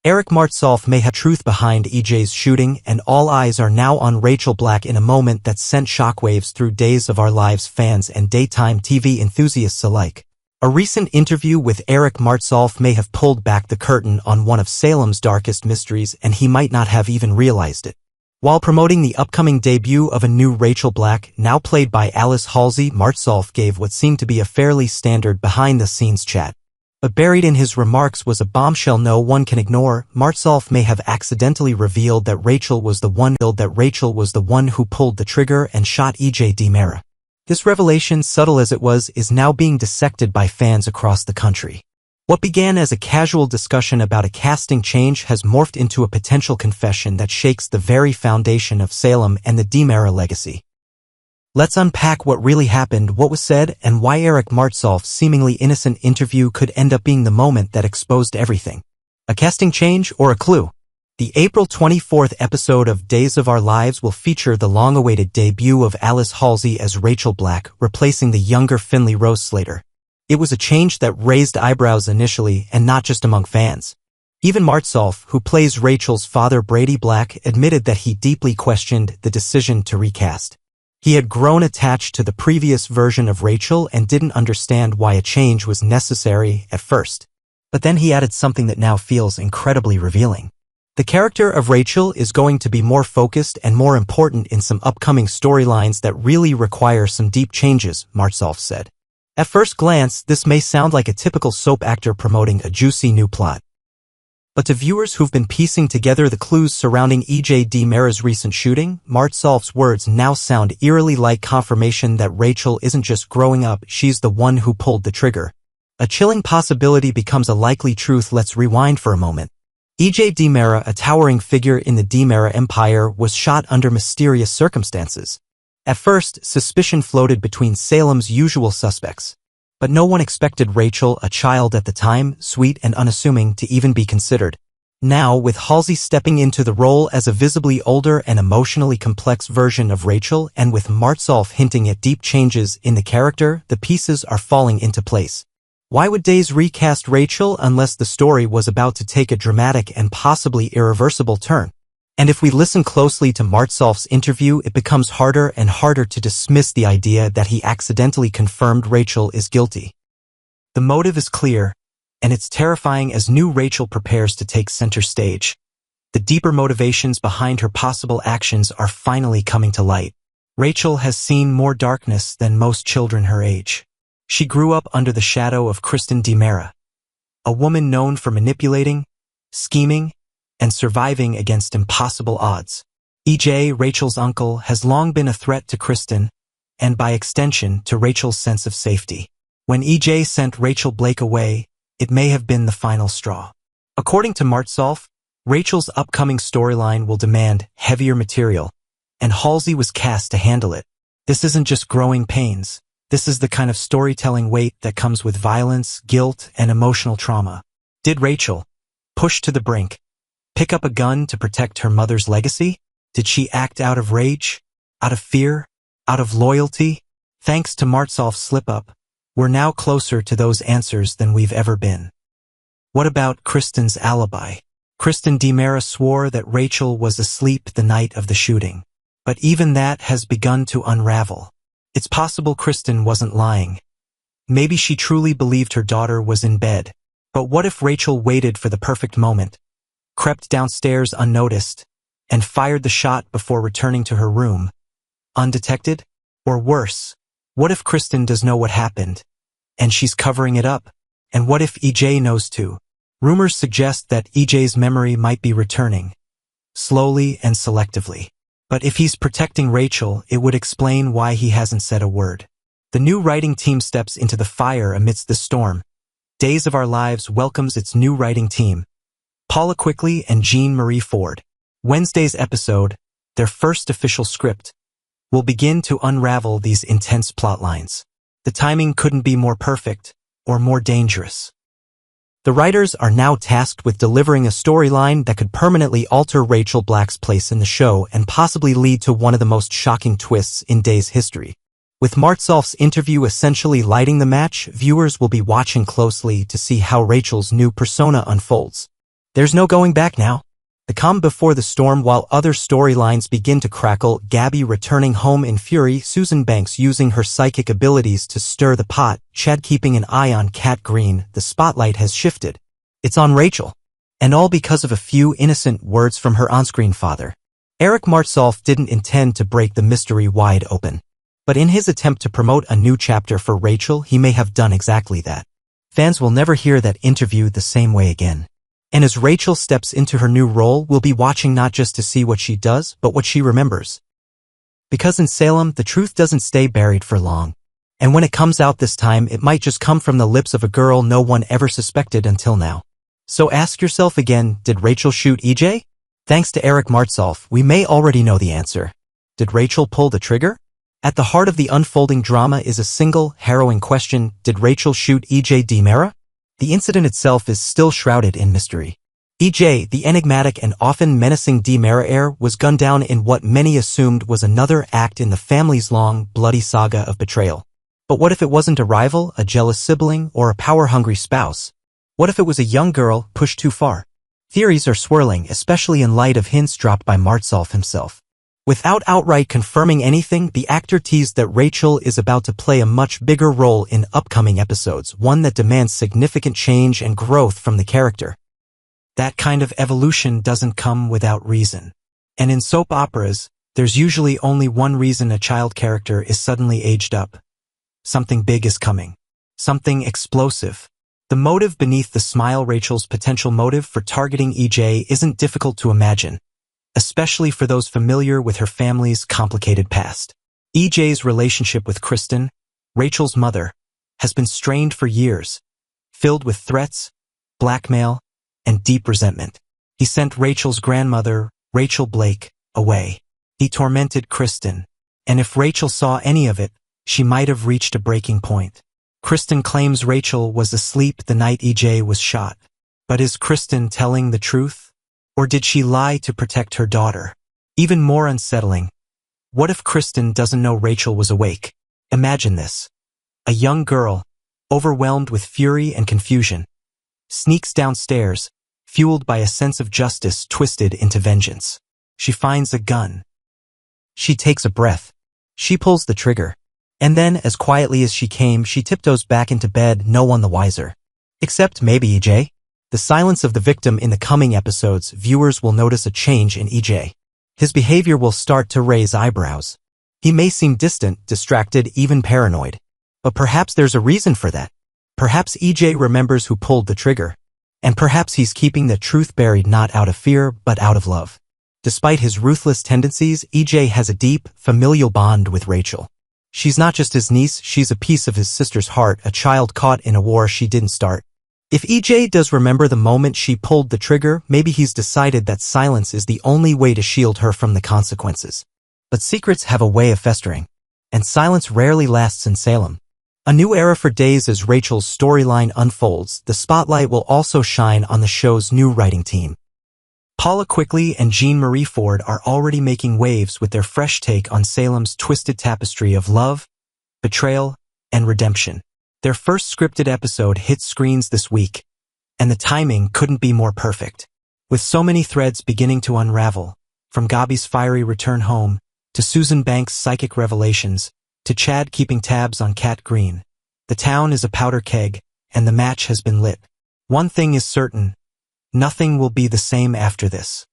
Eric Martsolf may have truth behind EJ's shooting, and all eyes are now on Rachel Black in a moment that sent shockwaves through Days of Our Lives fans and daytime TV enthusiasts alike. A recent interview with Eric Martsolf may have pulled back the curtain on one of Salem's darkest mysteries, and he might not have even realized it. While promoting the upcoming debut of a new Rachel Black, now played by Alice Halsey, Martsolf gave what seemed to be a fairly standard behind-the-scenes chat. But buried in his remarks was a bombshell no one can ignore. Martsolf may have accidentally revealed that Rachel was the one who pulled the trigger and shot EJ DiMera. This revelation, subtle as it was, is now being dissected by fans across the country. What began as a casual discussion about a casting change has morphed into a potential confession that shakes the very foundation of Salem and the DiMera legacy. Let's unpack what really happened, what was said, and why Eric Martsolf's seemingly innocent interview could end up being the moment that exposed everything. A casting change or a clue? The April 24th episode of Days of Our Lives will feature the long-awaited debut of Alice Halsey as Rachel Black, replacing the younger Finley Rose Slater. It was a change that raised eyebrows initially, and not just among fans. Even Martsolf, who plays Rachel's father Brady Black, admitted that he deeply questioned the decision to recast. He had grown attached to the previous version of Rachel and didn't understand why a change was necessary at first. But then he added something that now feels incredibly revealing. The character of Rachel is going to be more focused and more important in some upcoming storylines that really require some deep changes, Martsolf said. At first glance, this may sound like a typical soap actor promoting a juicy new plot. But to viewers who've been piecing together the clues surrounding EJ DiMera's recent shooting, Martsolf's words now sound eerily like confirmation that Rachel isn't just growing up, she's the one who pulled the trigger. A chilling possibility becomes a likely truth. Let's rewind for a moment. EJ DiMera, a towering figure in the DiMera empire, was shot under mysterious circumstances. At first, suspicion floated between Salem's usual suspects. But no one expected Rachel, a child at the time, sweet and unassuming, to even be considered. Now, with Halsey stepping into the role as a visibly older and emotionally complex version of Rachel, and with Martsolf hinting at deep changes in the character, the pieces are falling into place. Why would Days recast Rachel unless the story was about to take a dramatic and possibly irreversible turn? And if we listen closely to Martsolf's interview, it becomes harder and harder to dismiss the idea that he accidentally confirmed Rachel is guilty. The motive is clear, and it's terrifying as new Rachel prepares to take center stage. The deeper motivations behind her possible actions are finally coming to light. Rachel has seen more darkness than most children her age. She grew up under the shadow of Kristen DiMera, a woman known for manipulating, scheming, and surviving against impossible odds. EJ, Rachel's uncle, has long been a threat to Kristen, and by extension to Rachel's sense of safety. When EJ sent Rachel Blake away, it may have been the final straw. According to Martsolf, Rachel's upcoming storyline will demand heavier material, and Halsey was cast to handle it. This isn't just growing pains. This is the kind of storytelling weight that comes with violence, guilt, and emotional trauma. Did Rachel, pushed to the brink, pick up a gun to protect her mother's legacy? Did she act out of rage? Out of fear? Out of loyalty? Thanks to Martsolf's slip-up, we're now closer to those answers than we've ever been. What about Kristen's alibi? Kristen DiMera swore that Rachel was asleep the night of the shooting. But even that has begun to unravel. It's possible Kristen wasn't lying. Maybe she truly believed her daughter was in bed. But what if Rachel waited for the perfect moment, crept downstairs unnoticed, and fired the shot before returning to her room, undetected? Or worse, what if Kristen does know what happened, and she's covering it up? And what if EJ knows too? Rumors suggest that EJ's memory might be returning, slowly and selectively. But if he's protecting Rachel, it would explain why he hasn't said a word. The new writing team steps into the fire amidst the storm. Days of Our Lives welcomes its new writing team, Paula Quigley and Jean Marie Ford. Wednesday's episode, their first official script, will begin to unravel these intense plotlines. The timing couldn't be more perfect or more dangerous. The writers are now tasked with delivering a storyline that could permanently alter Rachel Black's place in the show and possibly lead to one of the most shocking twists in Days' history. With Martsolf's interview essentially lighting the match, viewers will be watching closely to see how Rachel's new persona unfolds. There's no going back now. The calm before the storm. While other storylines begin to crackle, Gabby returning home in fury, Susan Banks using her psychic abilities to stir the pot, Chad keeping an eye on Cat Green. The spotlight has shifted. It's on Rachel. And all because of a few innocent words from her on-screen father. Eric Martsolf didn't intend to break the mystery wide open. But in his attempt to promote a new chapter for Rachel, he may have done exactly that. Fans will never hear that interview the same way again. And as Rachel steps into her new role, we'll be watching not just to see what she does, but what she remembers. Because in Salem, the truth doesn't stay buried for long. And when it comes out this time, it might just come from the lips of a girl no one ever suspected until now. So ask yourself again, did Rachel shoot EJ? Thanks to Eric Martsolf, we may already know the answer. Did Rachel pull the trigger? At the heart of the unfolding drama is a single, harrowing question: did Rachel shoot EJ DiMera? The incident itself is still shrouded in mystery. EJ, the enigmatic and often menacing DiMera heir, was gunned down in what many assumed was another act in the family's long, bloody saga of betrayal. But what if it wasn't a rival, a jealous sibling, or a power-hungry spouse? What if it was a young girl pushed too far? Theories are swirling, especially in light of hints dropped by Martsolf himself. Without outright confirming anything, the actor teased that Rachel is about to play a much bigger role in upcoming episodes, one that demands significant change and growth from the character. That kind of evolution doesn't come without reason. And in soap operas, there's usually only one reason a child character is suddenly aged up. Something big is coming. Something explosive. The motive beneath the smile. Rachel's potential motive for targeting EJ isn't difficult to imagine, especially for those familiar with her family's complicated past. EJ's relationship with Kristen, Rachel's mother, has been strained for years, filled with threats, blackmail, and deep resentment. He sent Rachel's grandmother, Rachel Blake, away. He tormented Kristen, and if Rachel saw any of it, she might have reached a breaking point. Kristen claims Rachel was asleep the night EJ was shot. But is Kristen telling the truth? Or did she lie to protect her daughter? Even more unsettling, what if Kristen doesn't know Rachel was awake? Imagine this. A young girl, overwhelmed with fury and confusion, sneaks downstairs, fueled by a sense of justice twisted into vengeance. She finds a gun. She takes a breath. She pulls the trigger. And then, as quietly as she came, she tiptoes back into bed, no one the wiser. Except maybe EJ. The silence of the victim. In the coming episodes, viewers will notice a change in EJ. His behavior will start to raise eyebrows. He may seem distant, distracted, even paranoid. But perhaps there's a reason for that. Perhaps EJ remembers who pulled the trigger. And perhaps he's keeping the truth buried not out of fear, but out of love. Despite his ruthless tendencies, EJ has a deep, familial bond with Rachel. She's not just his niece, she's a piece of his sister's heart, a child caught in a war she didn't start. If EJ does remember the moment she pulled the trigger, maybe he's decided that silence is the only way to shield her from the consequences. But secrets have a way of festering. And silence rarely lasts in Salem. A new era for days. As Rachel's storyline unfolds, the spotlight will also shine on the show's new writing team. Paula Quigley and Jean Marie Ford are already making waves with their fresh take on Salem's twisted tapestry of love, betrayal, and redemption. Their first scripted episode hit screens this week, and the timing couldn't be more perfect. With so many threads beginning to unravel, from Gabi's fiery return home, to Susan Banks' psychic revelations, to Chad keeping tabs on Cat Green, the town is a powder keg, and the match has been lit. One thing is certain: nothing will be the same after this.